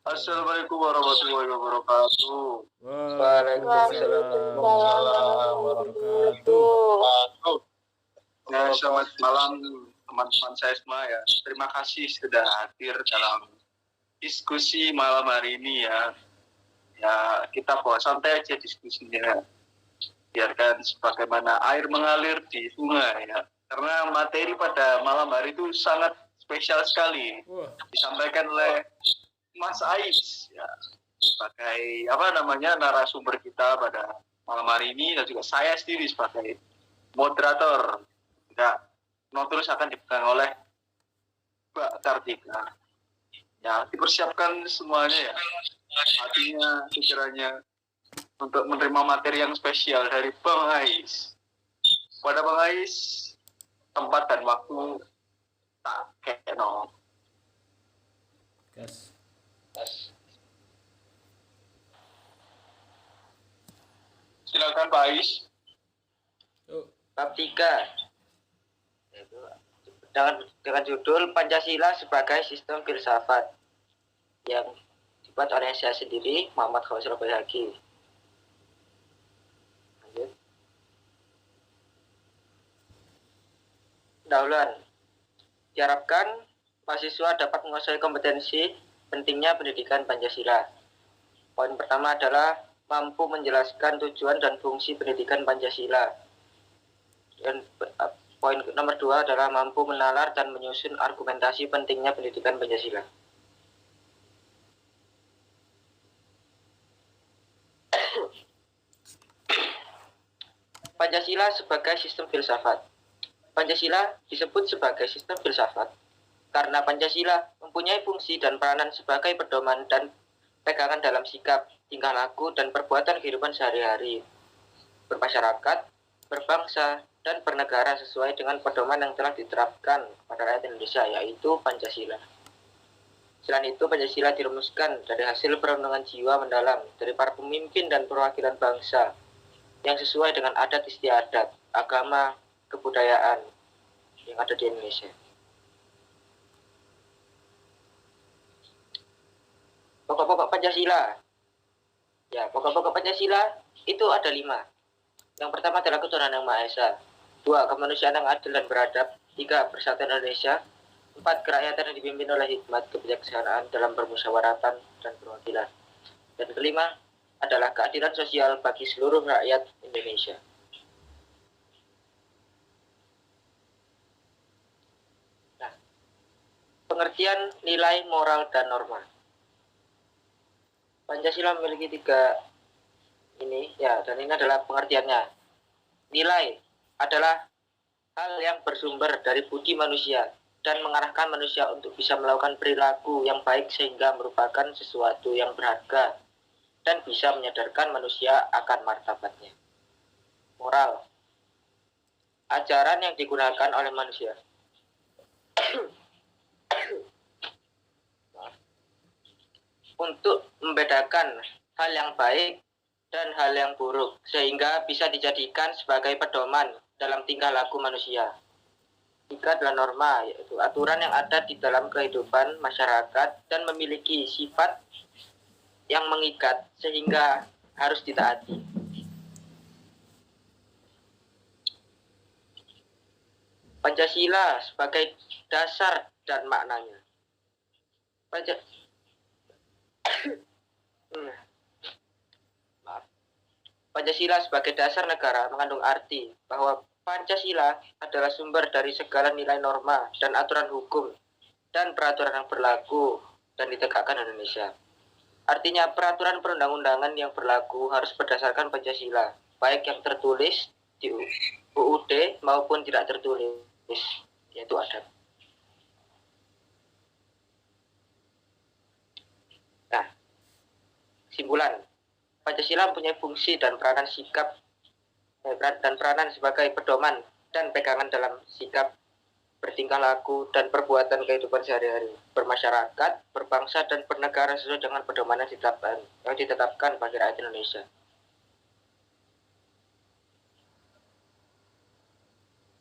Assalamualaikum warahmatullahi wabarakatuh. Waalaikumsalam warahmatullahi wabarakatuh. Ya, selamat malam teman-teman saya semua ya. Terima kasih sudah hadir dalam diskusi malam hari ini ya. Ya, kita bawa santai aja diskusinya. Biarkan sebagaimana air mengalir di sungai ya. Karena materi pada malam hari itu sangat spesial sekali. Disampaikan oleh Mas Ais ya, sebagai narasumber kita pada malam hari ini, dan juga saya sendiri sebagai moderator. Terus akan dipegang oleh Mbak Kartika. Ya, dipersiapkan semuanya ya, hatinya, pikirannya untuk menerima materi yang spesial dari Bang Ais. Pada Bang Ais, tempat dan waktu tak keno. Gas. Silakan Pak Ais. Bab 3 dengan judul Pancasila sebagai Sistem Filsafat, yang dibuat oleh saya sendiri, Muhammad Khawasir Bayhaqi. Pendahuluan. Diharapkan mahasiswa dapat menguasai kompetensi pentingnya pendidikan Pancasila. Poin pertama adalah mampu menjelaskan tujuan dan fungsi pendidikan Pancasila. Dan poin nomor 2 adalah mampu menalar dan menyusun argumentasi pentingnya pendidikan Pancasila. Pancasila sebagai sistem filsafat. Pancasila disebut sebagai sistem filsafat karena Pancasila mempunyai fungsi dan peranan sebagai pedoman dan pegangan dalam sikap, tingkah laku, dan perbuatan kehidupan sehari-hari, bermasyarakat, berbangsa, dan bernegara sesuai dengan pedoman yang telah diterapkan pada rakyat Indonesia, yaitu Pancasila. Selain itu, Pancasila dirumuskan dari hasil perundungan jiwa mendalam dari para pemimpin dan perwakilan bangsa yang sesuai dengan adat istiadat, agama, kebudayaan yang ada di Indonesia. Pokok-pokok Pancasila. Ya, pokok-pokok Pancasila itu ada 5. Yang pertama adalah ketuhanan yang Maha Esa. 2. Kemanusiaan yang adil dan beradab. 3. Persatuan Indonesia. 4. Kerakyatan yang dipimpin oleh hikmat kebijaksanaan dalam permusyawaratan dan perwakilan. Dan kelima adalah keadilan sosial bagi seluruh rakyat Indonesia. Nah, pengertian nilai moral dan norma. Pancasila memiliki 3 ini ya, dan ini adalah pengertiannya. Nilai adalah hal yang bersumber dari budi manusia dan mengarahkan manusia untuk bisa melakukan perilaku yang baik sehingga merupakan sesuatu yang berharga dan bisa menyadarkan manusia akan martabatnya. Moral, ajaran yang digunakan oleh manusia untuk membedakan hal yang baik dan hal yang buruk, sehingga bisa dijadikan sebagai pedoman dalam tingkah laku manusia. 3 adalah norma, yaitu aturan yang ada di dalam kehidupan masyarakat dan memiliki sifat yang mengikat sehingga harus ditaati. Pancasila sebagai dasar dan maknanya. Pancasila sebagai dasar negara mengandung arti bahwa Pancasila adalah sumber dari segala nilai norma dan aturan hukum dan peraturan yang berlaku dan ditegakkan di Indonesia. Artinya peraturan perundang-undangan yang berlaku harus berdasarkan Pancasila, baik yang tertulis di UUD maupun tidak tertulis, yaitu adat. Nah, kesimpulan, Pancasila mempunyai fungsi dan peranan sebagai pedoman dan pegangan dalam sikap, bertingkah laku, dan perbuatan kehidupan sehari-hari, bermasyarakat, berbangsa, dan bernegara sesuai dengan pedoman yang ditetapkan bagi rakyat Indonesia.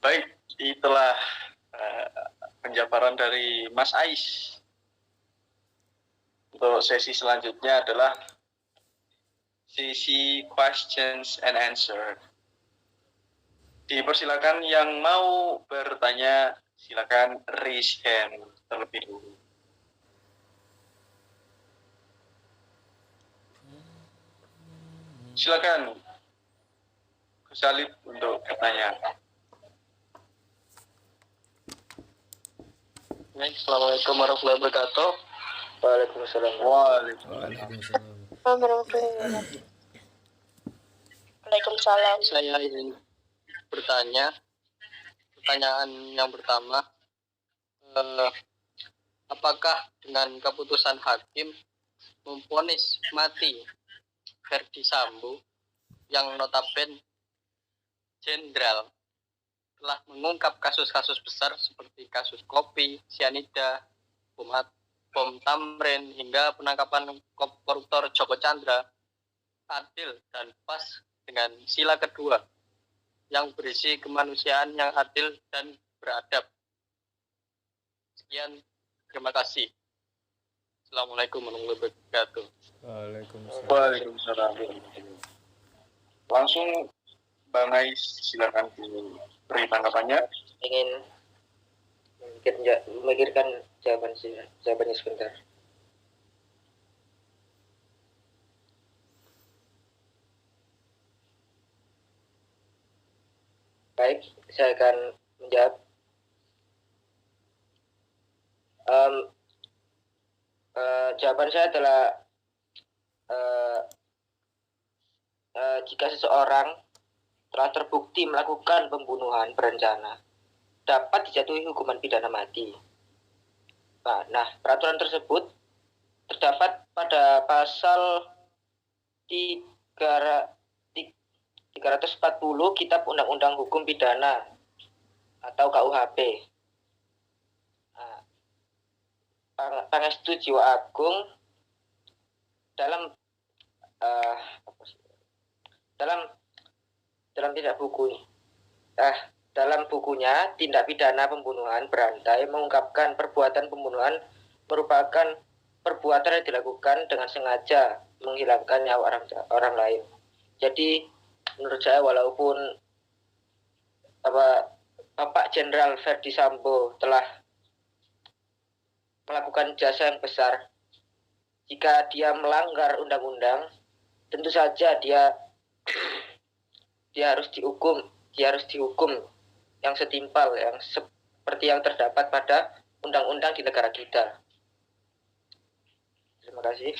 Baik, itulah penjabaran dari Mas Ais. Untuk sesi selanjutnya adalah sesi questions and answer. Dipersilakan yang mau bertanya, silakan raise hand terlebih dulu. Silakan Gus Salib untuk bertanya. Assalamualaikum warahmatullahi wabarakatuh. Waalaikumsalam. Waalaikumsalam. Saya ingin bertanya, pertanyaan yang pertama, apakah dengan keputusan hakim memvonis mati Verdi Sambo yang notabene jenderal telah mengungkap kasus-kasus besar seperti kasus kopi, sianida, bom Tamrin, hingga penangkapan koruptor Joko Chandra, adil dan pas dengan sila kedua yang berisi kemanusiaan yang adil dan beradab. Sekian, terima kasih. Assalamualaikum warahmatullahi wabarakatuh. Waalaikumsalam. Langsung Bang Ais, silakan diberi tanggapannya. Ingin memikirkan jawabannya sebentar. Baik, saya akan menjawab. Jawaban saya adalah jika seseorang telah terbukti melakukan pembunuhan berencana, dapat dijatuhi hukuman pidana mati. Nah, peraturan tersebut terdapat pada pasal 340 Kitab Undang-Undang Hukum Pidana atau KUHP. Pangestu Jiwa Agung dalam dalam bukunya Tindak Pidana Pembunuhan Berantai mengungkapkan perbuatan pembunuhan merupakan perbuatan yang dilakukan dengan sengaja menghilangkan nyawa orang lain. Jadi menurut saya walaupun Bapak Jenderal Verdi Sambo telah melakukan jasa yang besar, jika dia melanggar undang-undang, tentu saja dia harus dihukum yang setimpal, yang seperti yang terdapat pada undang-undang di negara kita. Terima kasih.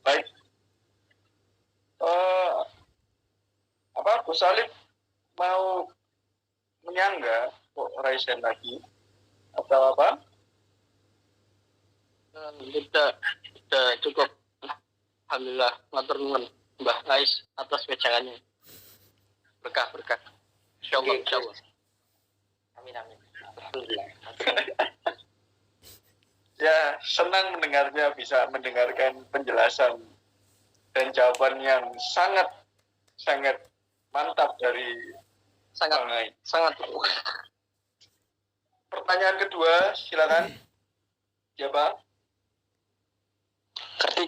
Baik. Gus Salib mau menyangga kok Raisen lagi atau apa? Tidak cukup. Alhamdulillah, matur nuwun Mbah Ais atas wejangannya. Berkah. Insyaallah. Amin. Alhamdulillah. Ya, senang mendengarnya, bisa mendengarkan penjelasan dan jawaban yang sangat mantap dari Bang Ais. Sangat. Pertanyaan kedua, silakan. Siapa?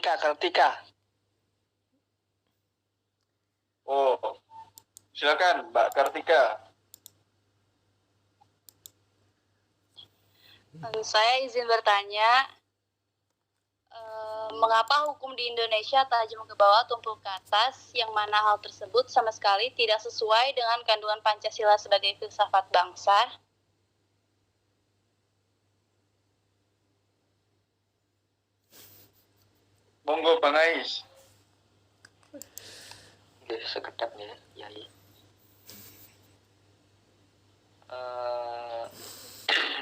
Kartika. Oh, silakan Mbak Kartika. Saya izin bertanya, mengapa hukum di Indonesia tajam ke bawah tumpul ke atas, yang mana hal tersebut sama sekali tidak sesuai dengan kandungan Pancasila sebagai filsafat bangsa? Monggo Bang Ais. Sekedapnya, Yai.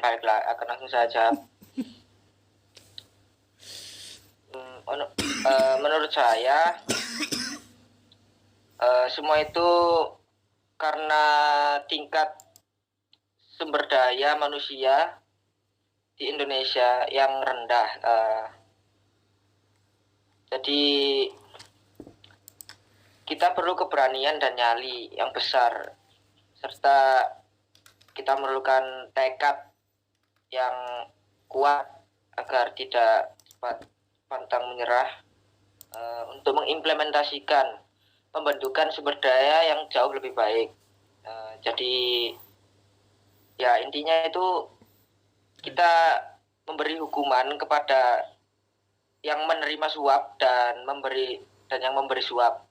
Baiklah, akan langsung saja. Menurut saya, semua itu karena tingkat sumber daya manusia di Indonesia yang rendah. Jadi kita perlu keberanian dan nyali yang besar, serta kita memerlukan tekad yang kuat agar tidak pantang menyerah untuk mengimplementasikan pembentukan sumber daya yang jauh lebih baik. Jadi ya intinya itu kita memberi hukuman kepada yang menerima suap dan yang memberi suap,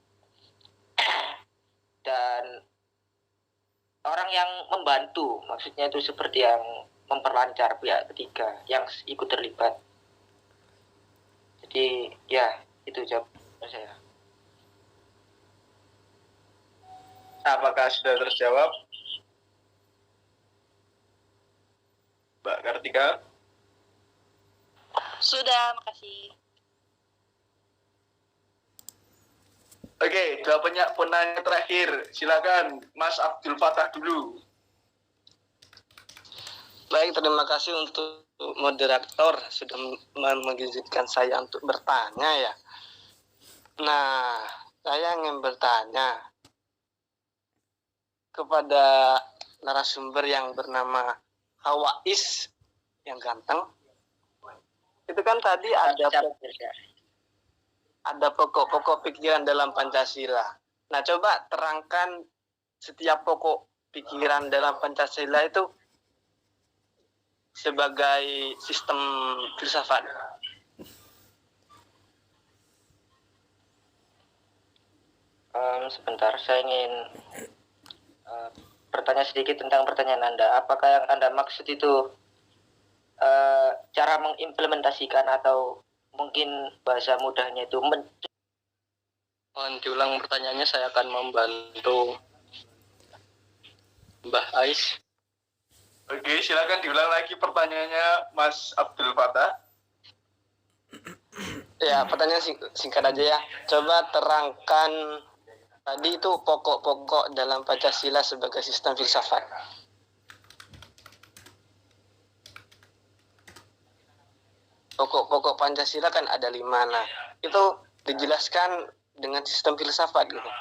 dan orang yang membantu, maksudnya itu seperti yang memperlancar pihak ketiga yang ikut terlibat. Jadi ya itu jawaban saya. Apakah sudah terjawab, Mbak Kartika? Sudah, makasih. Oke, penanya terakhir. Silakan Mas Abdul Fatah dulu. Baik, terima kasih untuk moderator sudah mengizinkan saya untuk bertanya ya. Nah, saya ingin bertanya kepada narasumber yang bernama Hawais yang ganteng. Itu kan tadi ada pokok-pokok pikiran dalam Pancasila. Nah, coba terangkan setiap pokok pikiran dalam Pancasila itu sebagai sistem filsafat. Sebentar, saya ingin bertanya sedikit tentang pertanyaan Anda. Apakah yang Anda maksud itu cara mengimplementasikan atau mungkin bahasa mudahnya itu Mohon diulang pertanyaannya, saya akan membantu Mbah Ais. Oke, silakan diulang lagi pertanyaannya Mas Abdul Fatah. Ya, pertanyaan singkat aja ya. Coba terangkan tadi itu pokok-pokok dalam Pancasila sebagai sistem filsafat. Pokok-pokok Pancasila kan ada 5. Nah, itu dijelaskan dengan sistem filsafat gitu.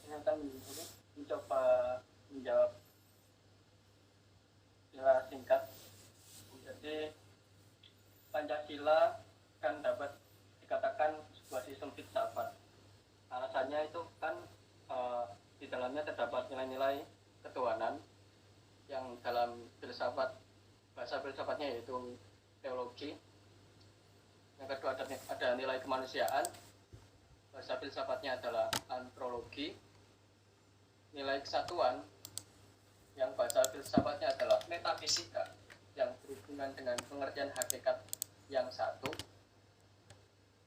Saya akan mencoba menjawab secara singkat. Jadi Pancasila kan dapat dikatakan sebuah sistem filsafat. Alasannya itu kan di dalamnya terdapat nilai-nilai ketuhanan yang dalam filsafat, bahasa filsafatnya yaitu teologi. Yang kedua ada nilai kemanusiaan, bahasa filsafatnya adalah antrologi. Nilai kesatuan yang bahasa filsafatnya adalah metafisika, yang berhubungan dengan pengertian hakikat yang satu.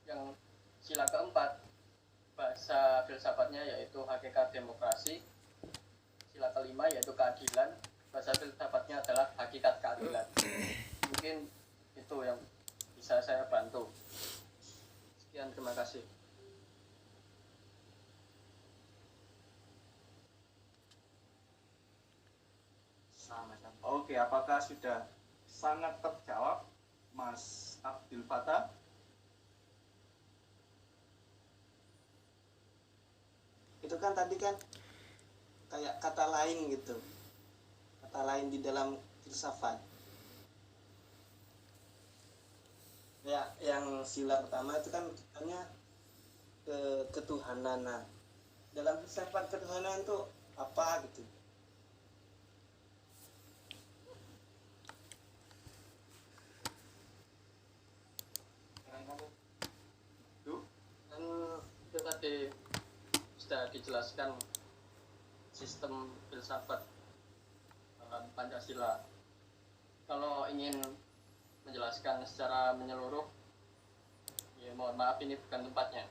Yang sila keempat bahasa filsafatnya yaitu hakikat demokrasi. Sila kelima yaitu keadilan, bahasa filsafatnya adalah hakikat keadilan. Mungkin itu yang bisa saya bantu. Sekian, terima kasih. Oke, apakah sudah sangat terjawab Mas Abdul Fatah? Itu kan tadi kan kayak kata lain gitu. Kata lain di dalam filsafat. Ya, yang sila pertama itu kan katanya ketuhanan. Nah, dalam filsafat ketuhanan itu apa gitu? Dan itu tadi sudah dijelaskan sistem filsafat Pancasila. Kalau ingin menjelaskan secara menyeluruh, ya mohon maaf, ini bukan tempatnya.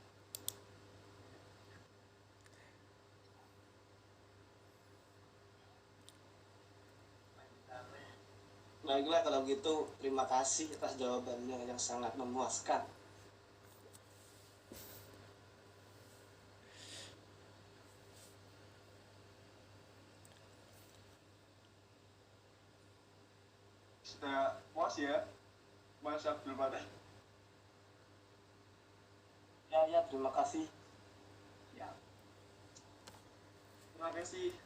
Baiklah kalau gitu, terima kasih atas jawabannya yang sangat memuaskan. Sudah puas ya, Mas Abdul Fatah? Ya, terima kasih. sih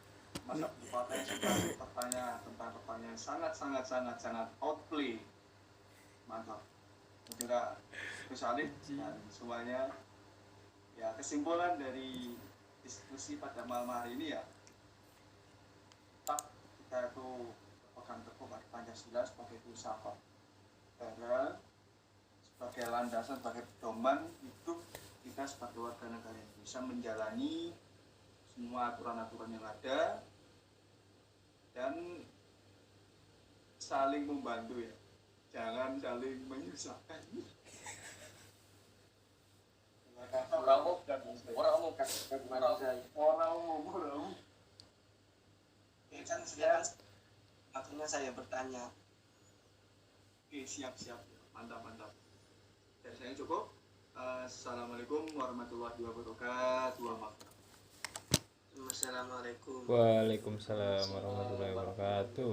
masa berpatah suka bertanya tentang pertanyaan sangat outplay, mantap. Juga Gus Alif dan semuanya. Ya, kesimpulan dari diskusi pada malam hari ini ya, tetap kita itu berpegang teguh pada Pancasila sebagai filsafat negara, sebagai landasan, sebagai pedoman hidup kita sebagai warga negara yang bisa menjalani semua aturan-aturan yang ada dan saling membantu ya, jangan saling menyusahkan. Orang. Ya kan sekarang akhirnya saya bertanya. Oke, siap, mantap. Dari saya cukup. Assalamualaikum warahmatullahi wabarakatuh. Wassalamualaikum. Waalaikumsalam warahmatullahi wabarakatuh.